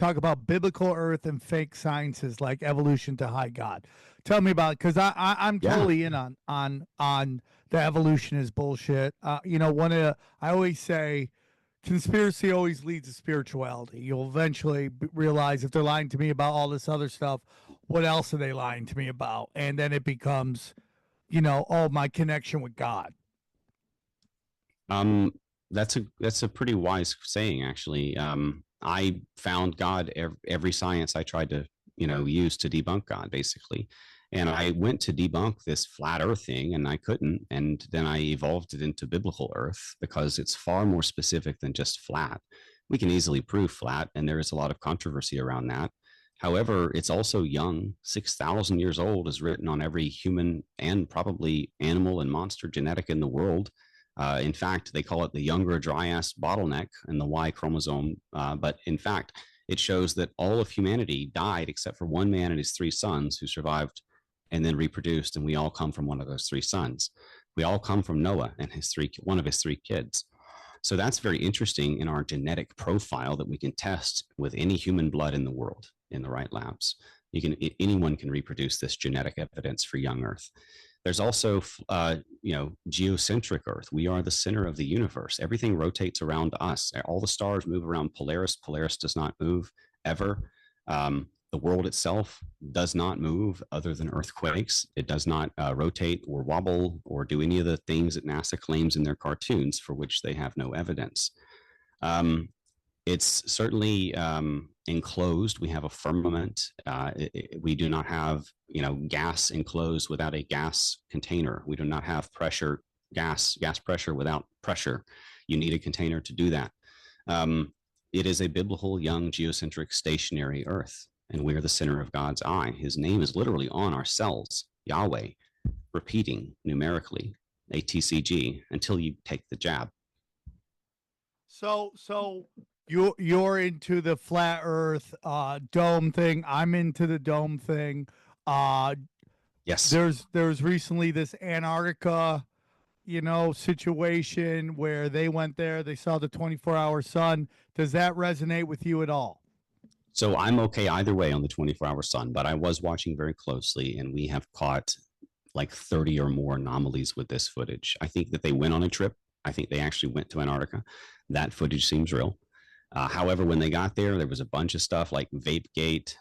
talk about biblical Earth and fake sciences like evolution to high God. Tell me about it, because I'm totally in on the evolution is bullshit. I always say conspiracy always leads to spirituality. You'll eventually realize if they're lying to me about all this other stuff, what else are they lying to me about? And then it becomes, my connection with God. That's a pretty wise saying, actually. I found God every science I tried to use to debunk God, basically. And I went to debunk this flat earth thing and I couldn't. And then I evolved it into biblical earth because it's far more specific than just flat. We can easily prove flat, and there is a lot of controversy around that. However, it's also young. 6,000 years old is written on every human and probably animal and monster genetic in the world. In fact, they call it the younger dryas bottleneck in the Y chromosome. But in fact, it shows that all of humanity died except for one man and his three sons who survived and then reproduced. And we all come from one of those three sons. We all come from Noah and one of his three kids. So that's very interesting in our genetic profile that we can test with any human blood in the world in the right labs. Anyone can reproduce this genetic evidence for young Earth. There's also, geocentric Earth. We are the center of the universe. Everything rotates around us. All the stars move around Polaris. Polaris does not move ever. The world itself does not move other than earthquakes. It does not rotate or wobble or do any of the things that NASA claims in their cartoons for which they have no evidence. It's certainly enclosed. We have a firmament. We do not have, gas enclosed without a gas container. We do not have gas pressure without pressure. You need a container to do that. It is a biblical, young, geocentric, stationary Earth, and we are the center of God's eye. His name is literally on our cells, Yahweh, repeating numerically, ATCG, until you take the jab. So you're into the flat Earth dome thing. I'm into the dome thing. Yes. There's recently this Antarctica, situation where they went there. They saw the 24-hour sun. Does that resonate with you at all? So I'm okay either way on the 24-hour sun, but I was watching very closely, and we have caught like 30 or more anomalies with this footage. I think that they went on a trip. I think they actually went to Antarctica. That footage seems real. However, when they got there, there was a bunch of stuff like vape gate,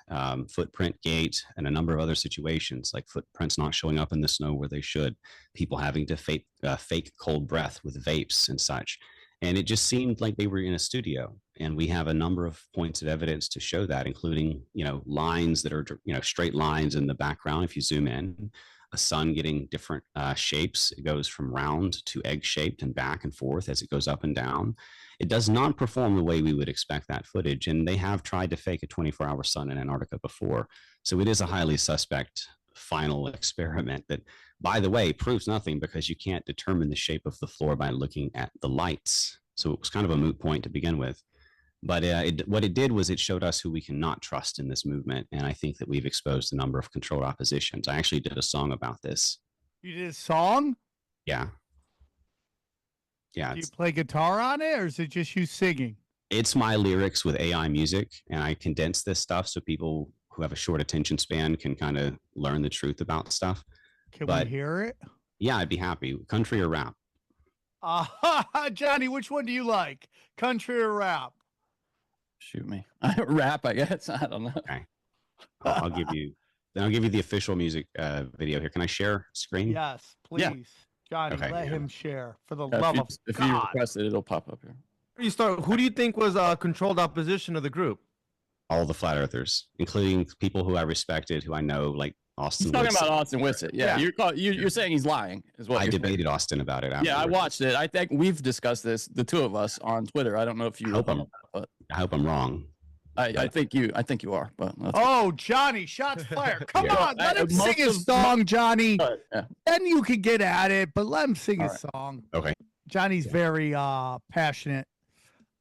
footprint gate, and a number of other situations like footprints not showing up in the snow where they should, people having to fake cold breath with vapes and such. And it just seemed like they were in a studio. And we have a number of points of evidence to show that, including, lines that are, straight lines in the background. If you zoom in, a sun getting different shapes. It goes from round to egg shaped and back and forth as it goes up and down. It does not perform the way we would expect that footage. And they have tried to fake a 24-hour sun in Antarctica before. So it is a highly suspect final experiment that, by the way, proves nothing because you can't determine the shape of the floor by looking at the lights. So it was kind of a moot point to begin with. But what it did was it showed us who we cannot trust in this movement. And I think that we've exposed a number of controlled oppositions. I actually did a song about this. You did a song? Yeah. Yeah. Do you play guitar on it, or is it just you singing? It's my lyrics with AI music, and I condense this stuff so people who have a short attention span can kind of learn the truth about stuff. Can we hear it? Yeah, I'd be happy. Country or rap? Johnny, which one do you like? Country or rap? Shoot me. Rap, I guess. I don't know. Okay. I'll give you the official music video here. Can I share screen? Yes, please. Yeah. Johnny, let him share. For the love of God. If you request it, it'll pop up here. You start. Who do you think was controlled opposition of the group? All the flat earthers, including people who I respected, who I know, like Austin. He's talking about Austin Whitsitt. Yeah. You're saying he's lying, is what I debated saying. Austin about it. Yeah, I watched it. I think we've discussed this, the two of us, on Twitter. I don't know if you. I hope I'm wrong. I think you are. But Johnny, shots fired! Come on, let him sing his song, Johnny. Then you can get at it, but let him sing his song. Okay. Johnny's very passionate.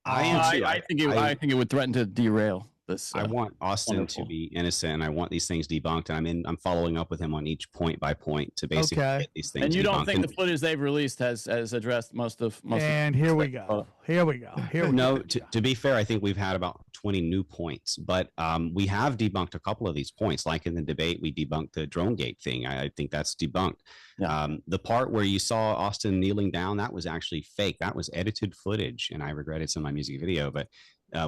I think it would threaten to derail this. I want Austin wonderful. to be innocent, and I want these things debunked. And I'm following up with him on each point by point to basically Okay. get these things. And you don't debunked. think the footage they've released has addressed most of And here we go. Here we go. Here we No, go. to be fair, I think we've had about 20 new points, but we have debunked a couple of these points. Like in the debate, we debunked the drone gate thing. I think that's debunked. Yeah. The part where you saw Austin kneeling down, that was actually fake. That was edited footage, and I regret it's in my music video, but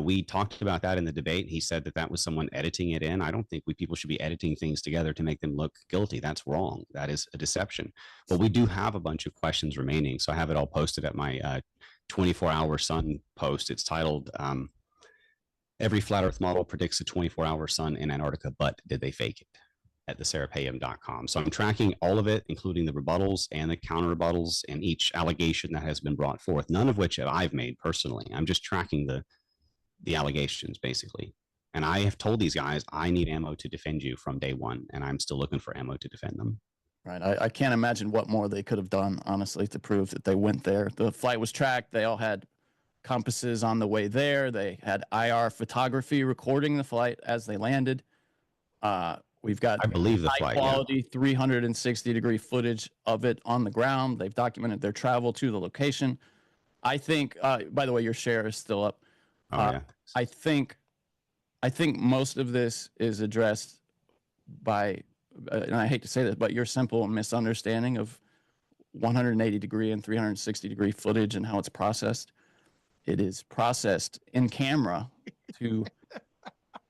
we talked about that in the debate. He said that was someone editing it in. I don't think people should be editing things together to make them look guilty. That's wrong. That is a deception. But we do have a bunch of questions remaining. So I have it all posted at my 24-hour sun post. It's titled, Every Flat Earth Model Predicts a 24-hour sun in Antarctica, but did they fake it? At thesarapayum.com. So I'm tracking all of it, including the rebuttals and the counter rebuttals and each allegation that has been brought forth, none of which I've made personally. I'm just tracking the allegations basically. And I have told these guys, I need ammo to defend you from day one. And I'm still looking for ammo to defend them. Right. I can't imagine what more they could have done, honestly, to prove that they went there. The flight was tracked. They all had compasses on the way there. They had IR photography recording the flight as they landed. We've got I believe the high flight, quality 360-degree footage of it on the ground. They've documented their travel to the location. I think, by the way, your share is still up. Yeah. I think most of this is addressed by, and I hate to say this, but your simple misunderstanding of 180-degree and 360-degree footage and how it's processed. It is processed in camera to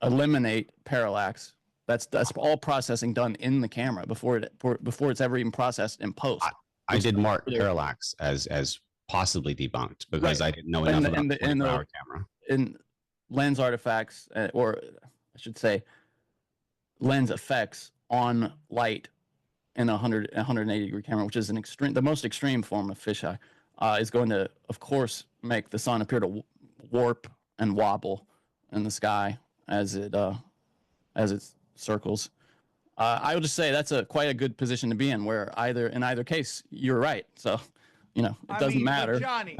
eliminate parallax. That's all processing done in the camera before it's ever even processed in post. I did mark parallax as possibly debunked because I didn't know enough about the 24-hour camera. In lens artifacts, or I should say, lens effects on light in a 180-degree camera, which is the most extreme form of fisheye, is going to, of course, make the sun appear to warp and wobble in the sky as it circles. I would just say that's quite a good position to be in, where in either case you're right. So, it doesn't matter. Johnny,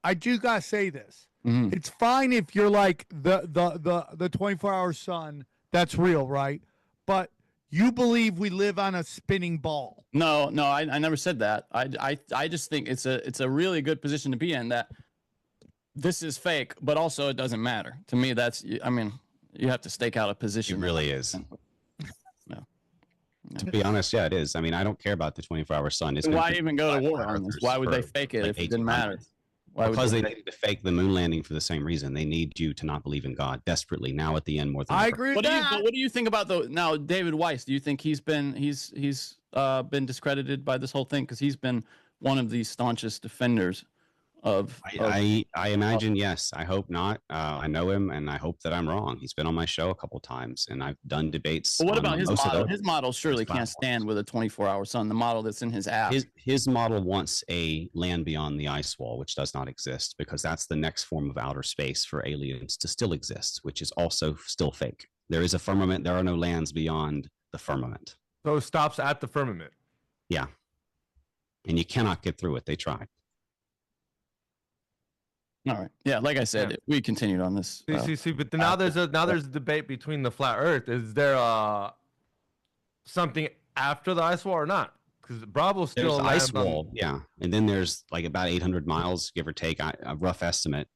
I do gotta say this. Mhm. It's fine if you're like the 24-hour sun. That's real, right? But you believe we live on a spinning ball. No, I never said that. I just think it's a really good position to be in, that this is fake, but also it doesn't matter. To me, you have to stake out a position. It really is. No. To be honest, yeah, it is. I mean, I don't care about the 24-hour sun. Why even go to war on this? Why would they fake it if it didn't matter? Because they needed to fake the moon landing for the same reason. They need you to not believe in God desperately now at the end more than I ever. agree with that. What do you think about now David Weiss? Do you think he's been discredited by this whole thing, because he's been one of the staunchest defenders of? I imagine yes. I hope not. I know him, and I hope that I'm wrong. He's been on my show a couple times, and I've done debates. But what about his most of model? those. His model surely can't stand with a 24-hour sun. The model that's in his app. His model wants a land beyond the ice wall, which does not exist, because that's the next form of outer space for aliens to still exist, which is also still fake. There is a firmament. There are no lands beyond the firmament. So it stops at the firmament. Yeah. And you cannot get through it. They tried. All right. Yeah, like I said, if we continued on this. See, but now there's a debate between the flat Earth. Is there something after the ice wall or not? Because Bravo's still there's ice wall, yeah, and then there's like about 800 miles, give or take, a rough estimate.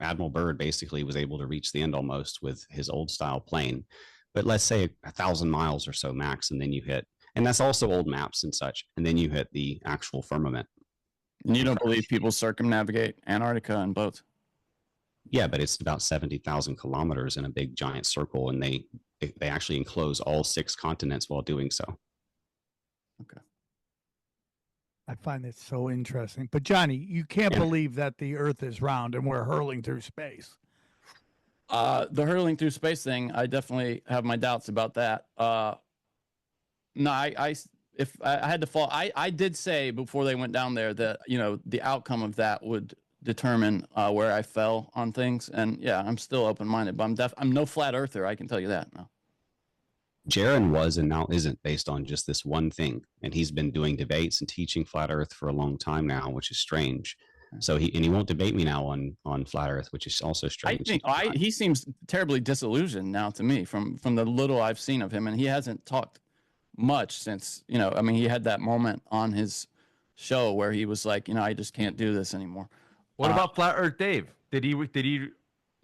Admiral Byrd basically was able to reach the end almost with his old style plane, but let's say 1,000 miles or so max, and then you hit, and that's also old maps and such, and then you hit the actual firmament. And you don't believe people circumnavigate Antarctica in boats? Yeah, but it's about 70,000 kilometers in a big giant circle, and they actually enclose all 6 continents while doing so. Okay. I find it so interesting. But Johnny, you can't believe that the Earth is round and we're hurling through space. The hurling through space thing, I definitely have my doubts about that. No, if I had to fall, I did say before they went down there that, the outcome of that would determine where I fell on things. And yeah, I'm still open-minded, but I'm no flat earther. I can tell you that now. Jaron was and now isn't, based on just this one thing. And he's been doing debates and teaching flat earth for a long time now, which is strange. So he won't debate me now on flat Earth, which is also strange. He seems terribly disillusioned now to me from the little I've seen of him, and he hasn't talked much since, I mean, he had that moment on his show where he was like, I just can't do this anymore. What about Flat Earth Dave? Did he?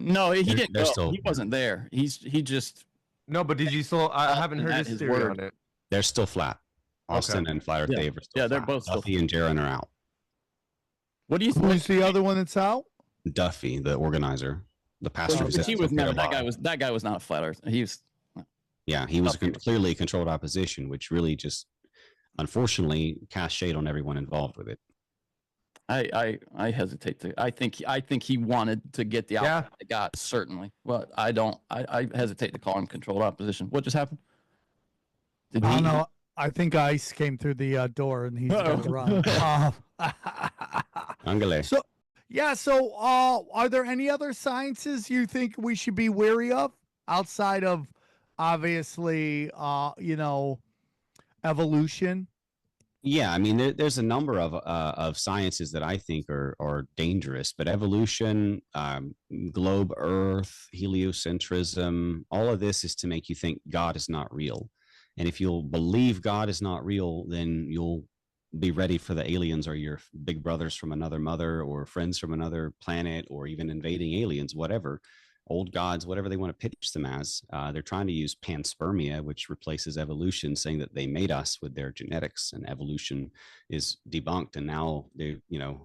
No, he didn't. They're Go. still- He wasn't there. He just. No, but did you still? I haven't heard his theory on it. They're still flat. Austin and Flat Earth Yeah. Dave are still Yeah, they're flat. both still Duffy and Jaron are out. What do you think? Who's the other one that's out? Duffy, the organizer, the pastor. who said He it's was okay never to that lie. guy. That guy was not a flat Earth. He was. Yeah, he was Duffy. clearly controlled opposition, which really just, unfortunately, cast shade on everyone involved with it. I hesitate to. I think he wanted to get the outcome he got, certainly. Well, I don't. I hesitate to call him controlled opposition. What just happened? Did I don't know. I think Ice came through the door and he's going to run. Angele. So, yeah. So, are there any other sciences you think we should be wary of outside of, obviously, evolution? Yeah, I mean, there's a number of sciences that I think are dangerous, but evolution, globe Earth, heliocentrism, all of this is to make you think God is not real. And if you'll believe God is not real, then you'll be ready for the aliens or your big brothers from another mother or friends from another planet or even invading aliens, whatever. Old gods, whatever they want to pitch them as. They're trying to use panspermia, which replaces evolution, saying that they made us with their genetics, and evolution is debunked. And now they,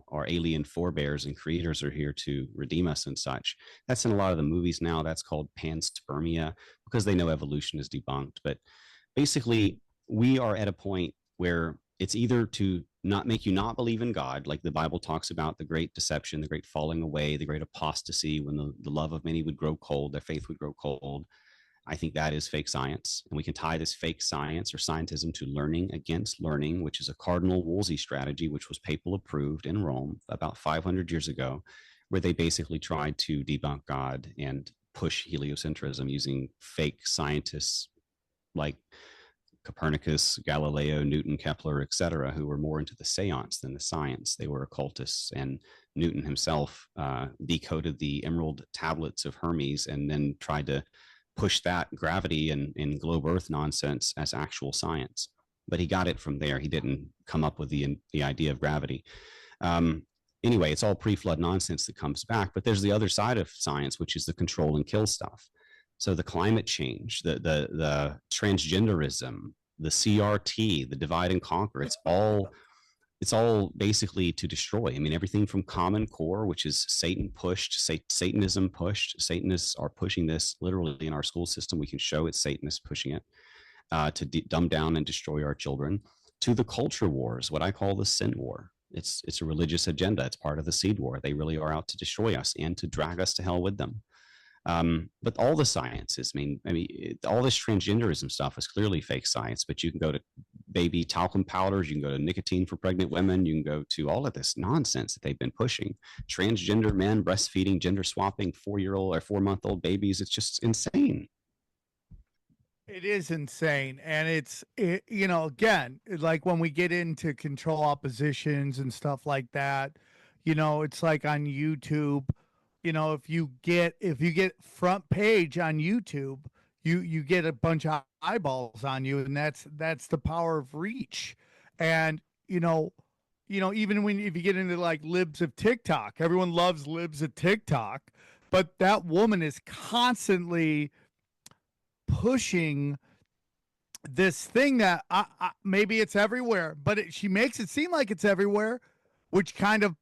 our alien forebears and creators are here to redeem us and such. That's in a lot of the movies now. That's called panspermia because they know evolution is debunked. But basically, we are at a point where it's either to not make you not believe in God, like the Bible talks about the great deception, the great falling away, the great apostasy, when the love of many would grow cold, their faith would grow cold. I think that is fake science. And we can tie this fake science or scientism to learning against learning, which is a Cardinal Wolsey strategy, which was papal approved in Rome about 500 years ago, where they basically tried to debunk God and push heliocentrism using fake scientists like Copernicus, Galileo, Newton, Kepler, etc., who were more into the seance than the science. They were occultists, and Newton himself decoded the emerald tablets of Hermes and then tried to push that gravity and globe Earth nonsense as actual science. But he got it from there. He didn't come up with the idea of gravity. Anyway, it's all pre-flood nonsense that comes back. But there's the other side of science, which is the control and kill stuff. So the climate change, the transgenderism, the CRT, the divide and conquer, it's all basically to destroy. I mean, everything from Common Core, which is Satan pushed, Satanism pushed. Satanists are pushing this literally in our school system. We can show it's Satanists pushing it to dumb down and destroy our children, to the culture wars, what I call the sin war. It's a religious agenda. It's part of the seed war. They really are out to destroy us and to drag us to hell with them. But all the sciences, all this transgenderism stuff is clearly fake science, but you can go to baby talcum powders, you can go to nicotine for pregnant women, you can go to all of this nonsense that they've been pushing. Transgender men, breastfeeding, gender swapping 4-year-old or 4-month-old babies. It's just insane. It is insane. And again, like when we get into control oppositions and stuff like that, it's like on YouTube. If you get front page on YouTube, you get a bunch of eyeballs on you, and that's the power of reach. And even if you get into like libs of TikTok, everyone loves libs of TikTok, but that woman is constantly pushing this thing that maybe it's everywhere, but she makes it seem like it's everywhere, which kind of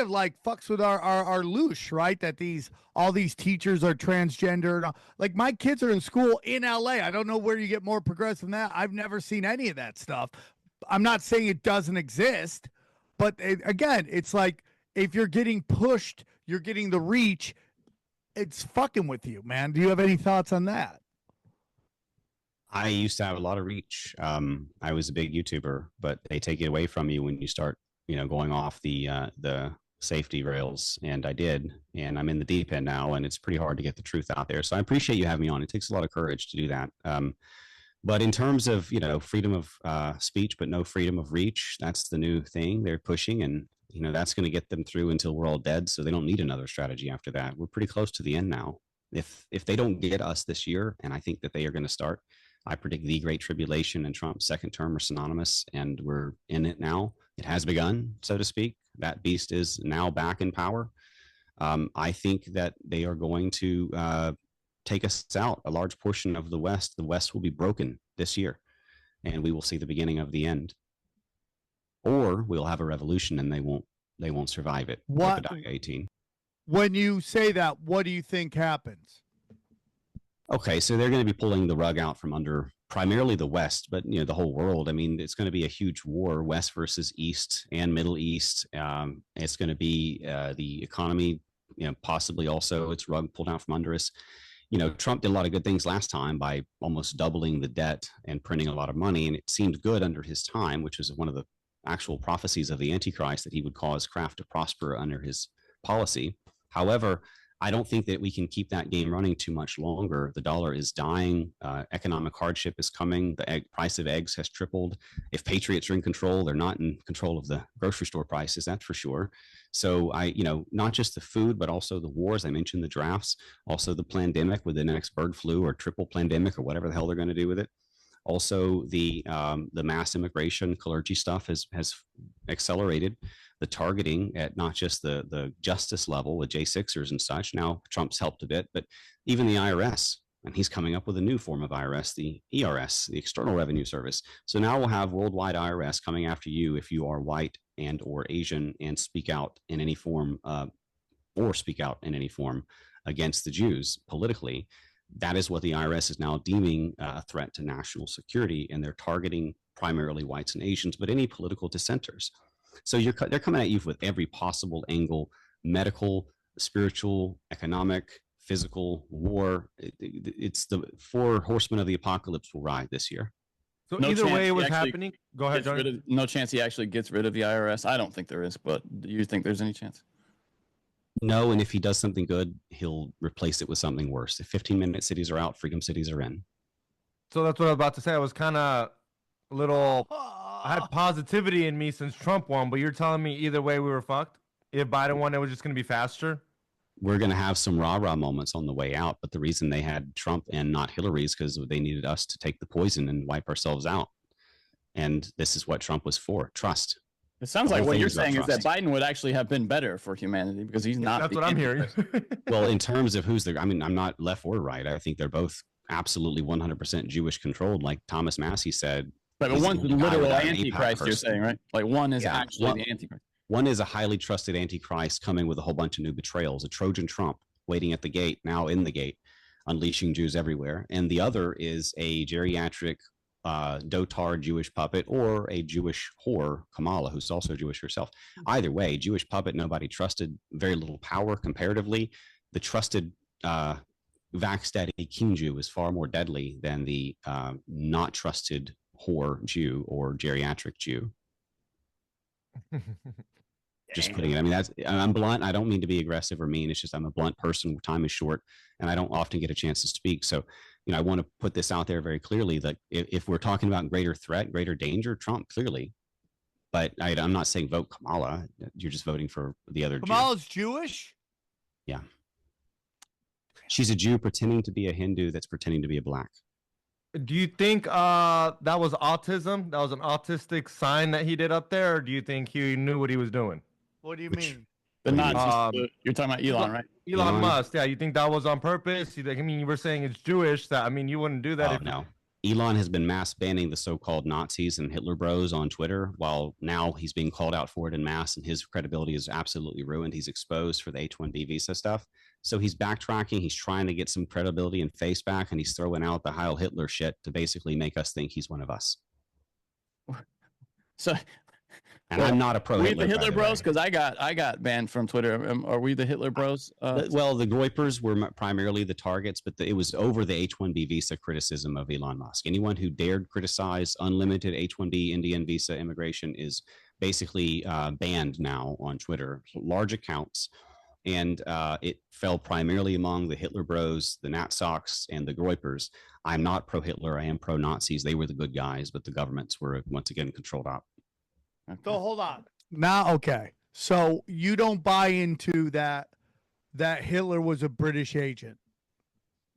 like fucks with our loosh, right? That all these teachers are transgender. Like my kids are in school in LA. I don't know where you get more progressive than that. I've never seen any of that stuff. I'm not saying it doesn't exist, but again, it's like if you're getting pushed, you're getting the reach. It's fucking with you, man. Do you have any thoughts on that? I used to have a lot of reach. I was a big YouTuber, but they take it away from you when you start going off the safety rails, and I did, and I'm in the deep end now, and it's pretty hard to get the truth out there. So I appreciate you having me on. It takes a lot of courage to do that. But in terms of freedom of speech, but no freedom of reach, that's the new thing they're pushing, and you know, that's going to get them through until we're all dead. So they don't need another strategy after that. We're pretty close to the end now. If they don't get us this year, and I think that they are going to start, I predict the Great Tribulation and Trump's second term are synonymous, and we're in it now. It has begun, so to speak. That beast is now back in power. I think that they are going to take us out. A large portion of the West will be broken this year, and we will see the beginning of the end. Or we'll have a revolution, and they won't survive it. What? 18. When you say that, what do you think happens? Okay, so they're going to be pulling the rug out from under primarily the West, but you know, the whole world. I mean, it's going to be a huge war, West versus East and Middle East. It's going to be the economy, you know, possibly also its rug pulled out from under us. You know, Trump did a lot of good things last time by almost doubling the debt and printing a lot of money, and it seemed good under his time, which was one of the actual prophecies of the Antichrist, that he would cause craft to prosper under his policy. However, I don't think that we can keep that game running too much longer. The dollar is dying. Economic hardship is coming. The price of eggs has tripled. If patriots are in control, they're not in control of the grocery store prices, that's for sure. So not just the food, but also the wars. I mentioned the drafts, also the pandemic with the next bird flu or triple pandemic or whatever the hell they're going to do with it. Also, the mass immigration clergy stuff has accelerated. The targeting at not just the justice level with J6ers and such. Now Trump's helped a bit, but even the IRS, and he's coming up with a new form of IRS, the ERS, the External Revenue Service. So now we'll have worldwide IRS coming after you if you are white and or Asian and speak out in any form against the Jews politically. That is what the IRS is now deeming a threat to national security, and they're targeting primarily whites and Asians, but any political dissenters. So they're coming at you with every possible angle: medical, spiritual, economic, physical, war. It's the 4 horsemen of the apocalypse will ride this year. So either way it was happening. Go ahead, John. No chance he actually gets rid of the IRS. I don't think there is, but do you think there's any chance? No, and if he does something good, he'll replace it with something worse. If 15-minute cities are out, freedom cities are in. So that's what I was about to say. I was kind of a little... I had positivity in me since Trump won, but you're telling me either way we were fucked? If Biden won, it was just going to be faster? We're going to have some rah-rah moments on the way out, but the reason they had Trump and not Hillary is because they needed us to take the poison and wipe ourselves out. And this is what Trump was for, trust. It sounds like what you're saying is that Biden would actually have been better for humanity because he's not. That's what I'm hearing. Well, in terms of who's I'm not left or right. I think they're both absolutely 100% Jewish controlled, like Thomas Massey said. But one's the literal Antichrist, you're saying, right? Like one is actually the Antichrist. One is a highly trusted Antichrist coming with a whole bunch of new betrayals, a Trojan Trump waiting at the gate, now in the gate, unleashing Jews everywhere. And the other is a geriatric dotard Jewish puppet, or a Jewish whore, Kamala, who's also Jewish herself. Either way, Jewish puppet, nobody trusted, very little power comparatively. The trusted Vax Daddy King Jew is far more deadly than the not trusted whore Jew or geriatric Jew. Just putting it. I'm blunt. I don't mean to be aggressive or mean. It's just I'm a blunt person. Time is short, and I don't often get a chance to speak. So, I want to put this out there very clearly that if we're talking about greater threat, greater danger, Trump clearly. But I'm not saying vote Kamala. You're just voting for the other. Kamala's Jewish? Yeah. She's a Jew pretending to be a Hindu that's pretending to be a black. Do you think that was autism? That was an autistic sign that he did up there? Or do you think he knew what he was doing? What do you mean? The Nazis. You're talking about Elon, right? Elon Musk. Yeah, you think that was on purpose? You were saying it's Jewish. You wouldn't do that. No. Elon has been mass banning the so-called Nazis and Hitler bros on Twitter, while now he's being called out for it in mass, and his credibility is absolutely ruined. He's exposed for the H-1B visa stuff. So he's backtracking. He's trying to get some credibility and face back, and he's throwing out the Heil Hitler shit to basically make us think he's one of us. So, and I'm not a pro-Hitler. We the Hitler bros, because I got banned from Twitter. Are we the Hitler bros? Well, the Goipers were primarily the targets, but it was over the H-1B visa criticism of Elon Musk. Anyone who dared criticize unlimited H-1B Indian visa immigration is basically banned now on Twitter. Large accounts. And it fell primarily among the Hitler bros, the Natsocks, and the Goipers. I'm not pro-Hitler. I am pro-Nazis. They were the good guys, but the governments were once again controlled out. So hold on. Now, okay. So you don't buy into that Hitler was a British agent.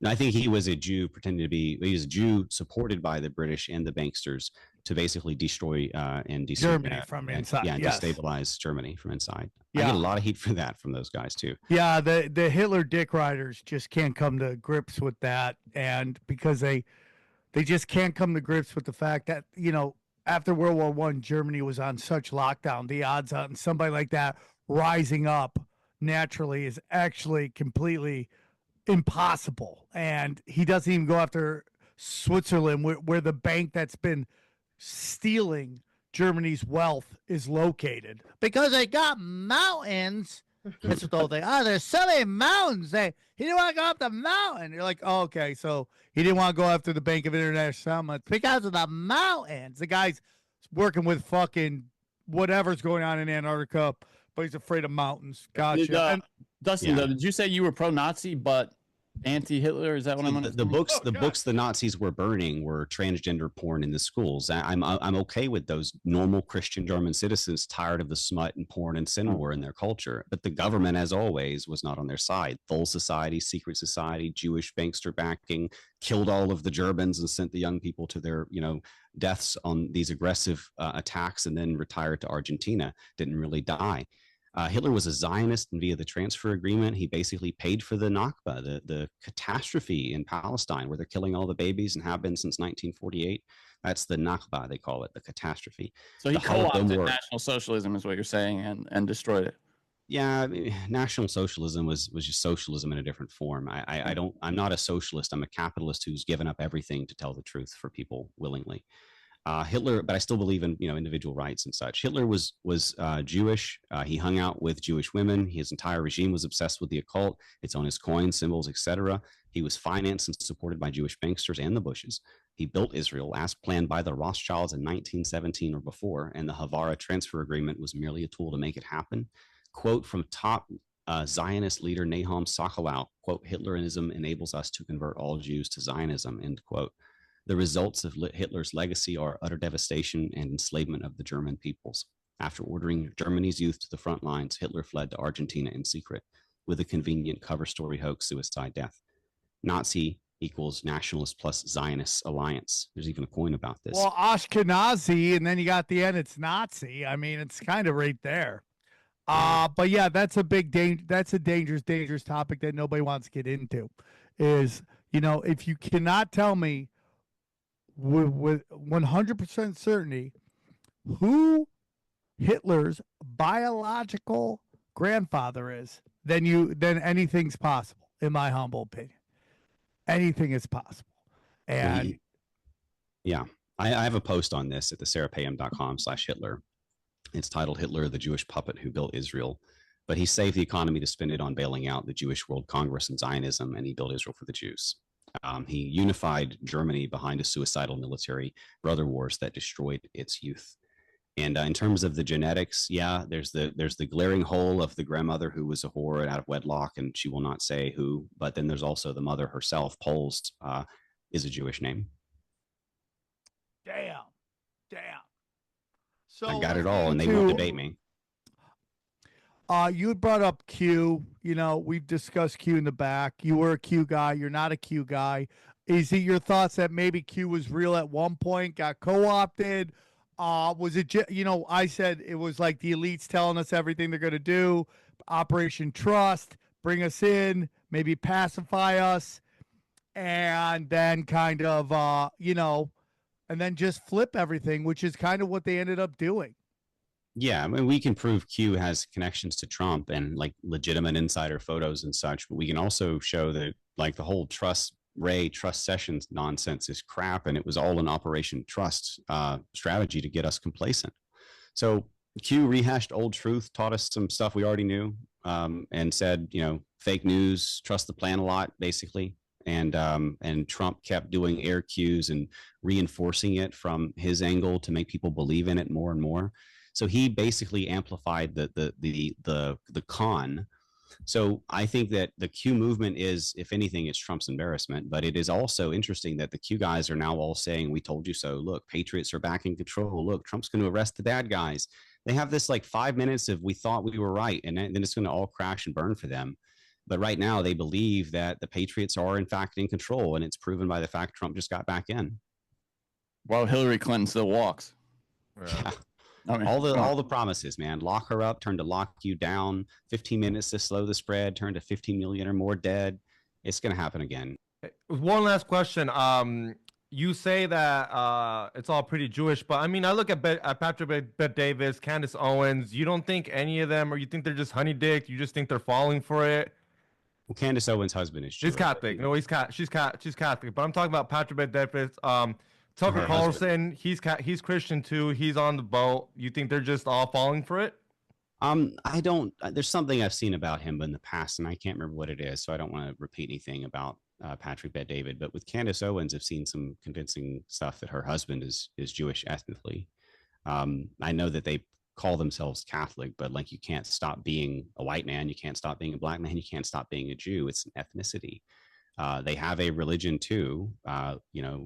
I think he was a Jew pretending to be. He was a Jew supported by the British and the banksters to basically destroy Germany from inside. Yeah, yes. destabilize Germany from inside. Yeah. I get a lot of heat for that from those guys too. Yeah, the Hitler dick riders just can't come to grips with that, and because they just can't come to grips with the fact that, you know, after World War One, Germany was on such lockdown. The odds on somebody like that rising up naturally is actually completely impossible. And he doesn't even go after Switzerland, where the bank that's been stealing Germany's wealth is located, because they got mountains. That's what the whole thing. Oh, there's so many mountains. He didn't want to go up the mountain. You're like, oh, okay, so he didn't want to go after the Bank of International Settlements because of the mountains. The guy's working with fucking whatever's going on in Antarctica, but he's afraid of mountains. Gotcha. Dustin, though, did you say you were pro-Nazi but anti-Hitler? Is that what I'm the books the Nazis were burning were transgender porn in the schools. I'm okay with those normal Christian German citizens tired of the smut and porn and sin war in their culture, but the government, as always, was not on their side. Thule Society, secret society, Jewish bankster backing, killed all of the Germans and sent the young people to their, you know, deaths on these aggressive attacks, and then retired to Argentina. Didn't really die. Hitler was a Zionist, and via the transfer agreement, he basically paid for the Nakba, the catastrophe in Palestine, where they're killing all the babies and have been since 1948. That's the Nakba, they call it, the catastrophe. So he co-opted National Socialism, is what you're saying, and destroyed it. Yeah, I mean, National Socialism was just socialism in a different form. I'm not a socialist. I'm a capitalist who's given up everything to tell the truth for people willingly. Hitler, but I still believe in, you know, individual rights and such. Hitler was Jewish. He hung out with Jewish women. His entire regime was obsessed with the occult. It's on his coins, symbols, etc. He was financed and supported by Jewish banksters and the Bushes. He built Israel as planned by the Rothschilds in 1917 or before, and the Havara transfer agreement was merely a tool to make it happen. Quote from top Zionist leader Nahum Sokolau, quote, Hitlerism enables us to convert all Jews to Zionism, end quote. The results of Hitler's legacy are utter devastation and enslavement of the German peoples. After ordering Germany's youth to the front lines, Hitler fled to Argentina in secret with a convenient cover story hoax suicide death. Nazi equals nationalist plus Zionist alliance. There's even a coin about this. Well, Ashkenazi, and then you got the end, it's Nazi. I mean, it's kind of right there. But yeah, that's a big danger. That's a dangerous topic that nobody wants to get into. Is, you know, if you cannot tell me with 100% certainty who Hitler's biological grandfather is, then anything's possible, in my humble opinion. Anything is possible. And yeah, I have a post on this at the sarahpayham.com/Hitler. It's titled Hitler, the Jewish puppet who built Israel. But he saved the economy to spend it on bailing out the Jewish World Congress and Zionism, and he built Israel for the Jews. He unified Germany behind a suicidal military brother wars that destroyed its youth. And in terms of the genetics, yeah, there's the glaring hole of the grandmother who was a whore out of wedlock, and she will not say who. But then there's also the mother herself. Pols is a Jewish name. Damn. So I got it all, and they won't debate me. You had brought up Q. You know, we've discussed Q in the back. You were a Q guy. You're not a Q guy. Is it your thoughts that maybe Q was real at one point, got co-opted? Was it, you know, I said it was like the elites telling us everything they're going to do. Operation Trust, bring us in, maybe pacify us, and then kind of, you know, and then just flip everything, which is kind of what they ended up doing. Yeah, I mean, we can prove Q has connections to Trump and like legitimate insider photos and such, but we can also show that like the whole trust Sessions nonsense is crap, and it was all an Operation Trust strategy to get us complacent. So Q rehashed old truth, taught us some stuff we already knew, and said, you know, fake news, trust the plan a lot, basically. And Trump kept doing air cues and reinforcing it from his angle to make people believe in it more and more. So he basically amplified the con. So I think that the Q movement is, if anything, it's Trump's embarrassment. But it is also interesting that the Q guys are now all saying, "We told you so." Look, patriots are back in control. Look, Trump's going to arrest the bad guys. They have this like 5 minutes of we thought we were right, and then it's going to all crash and burn for them. But right now, they believe that the Patriots are in fact in control, and it's proven by the fact Trump just got back in. While Hillary Clinton still walks. Yeah. I mean, all the promises, man. Lock her up, turn to lock you down. 15 minutes to slow the spread, turn to 15 million or more dead. It's going to happen again. One last question. You say that it's all pretty Jewish, but I mean, I look at Patrick Bet Davis, Candace Owens. You don't think any of them, or you think they're just honey dick? You just think they're falling for it? Well, Candace Owens' husband is Jewish. She's Catholic. No, she's Catholic. But I'm talking about Patrick Bet Davis. Tucker Her Carlson, he's Christian too. He's on the boat. You think they're just all falling for it? I don't. There's something I've seen about him in the past, and I can't remember what it is, so I don't want to repeat anything about Patrick Bet David. But with Candace Owens, I've seen some convincing stuff that her husband is Jewish ethnically. I know that they call themselves Catholic, but like you can't stop being a white man, you can't stop being a black man, you can't stop being a Jew. It's an ethnicity. They have a religion too.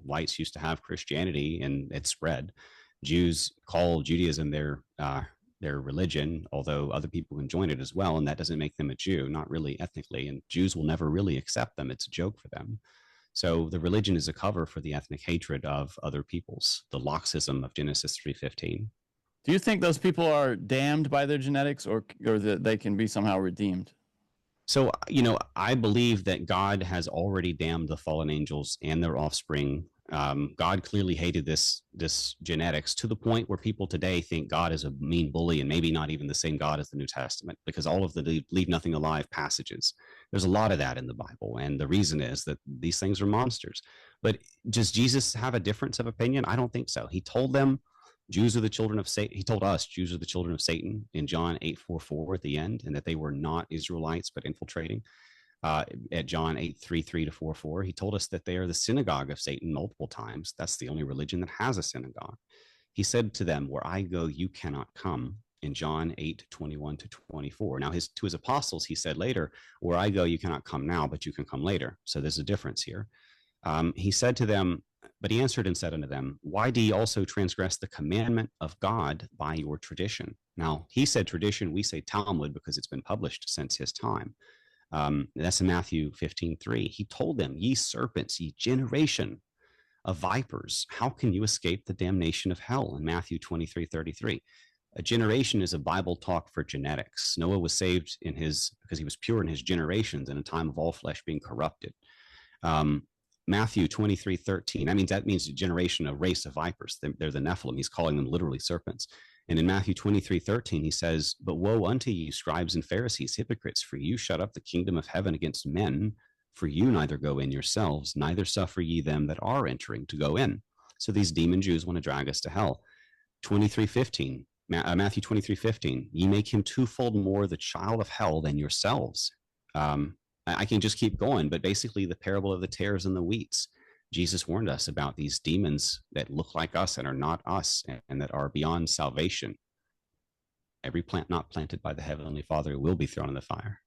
Whites used to have Christianity, and it spread. Jews call Judaism their religion, although other people can join it as well, and that doesn't make them a Jew, not really ethnically. And Jews will never really accept them. It's a joke for them. So the religion is a cover for the ethnic hatred of other peoples, the Loxism of Genesis 3:15. Do you think those people are damned by their genetics, or that they can be somehow redeemed? So, I believe that God has already damned the fallen angels and their offspring. God clearly hated this genetics to the point where people today think God is a mean bully and maybe not even the same God as the New Testament, because all of the leave nothing alive passages. There's a lot of that in the Bible. And the reason is that these things are monsters. But does Jesus have a difference of opinion? I don't think so. He told them, Jews are the children of Satan. He told us Jews are the children of Satan in John 8:4 at the end, and that they were not Israelites, but infiltrating. At John 8:3-4:4, he told us that they are the synagogue of Satan multiple times. That's the only religion that has a synagogue. He said to them, where I go, you cannot come, in John 8:21-24. Now, to his apostles, he said later, where I go, you cannot come now, but you can come later. So there's a difference here. He said to them, but he answered and said unto them, why do ye also transgress the commandment of God by your tradition? Now, he said tradition, we say Talmud, because it's been published since his time. That's in Matthew 15:3. He told them, ye serpents, ye generation of vipers, how can you escape the damnation of hell? In Matthew 23:33. A generation is a Bible talk for genetics. Noah was saved because he was pure in his generations in a time of all flesh being corrupted. Matthew 23:13. That means a generation, a race of vipers. They're the Nephilim. He's calling them literally serpents. And in Matthew 23:13, he says, but woe unto you, scribes and Pharisees, hypocrites, for you shut up the kingdom of heaven against men, for you neither go in yourselves, neither suffer ye them that are entering to go in. So these demon Jews want to drag us to hell. 23:15, Matthew 23:15, ye make him twofold more the child of hell than yourselves. I can just keep going, but basically the parable of the tares and the wheats. Jesus warned us about these demons that look like us and are not us, and that are beyond salvation. Every plant not planted by the Heavenly Father will be thrown in the fire.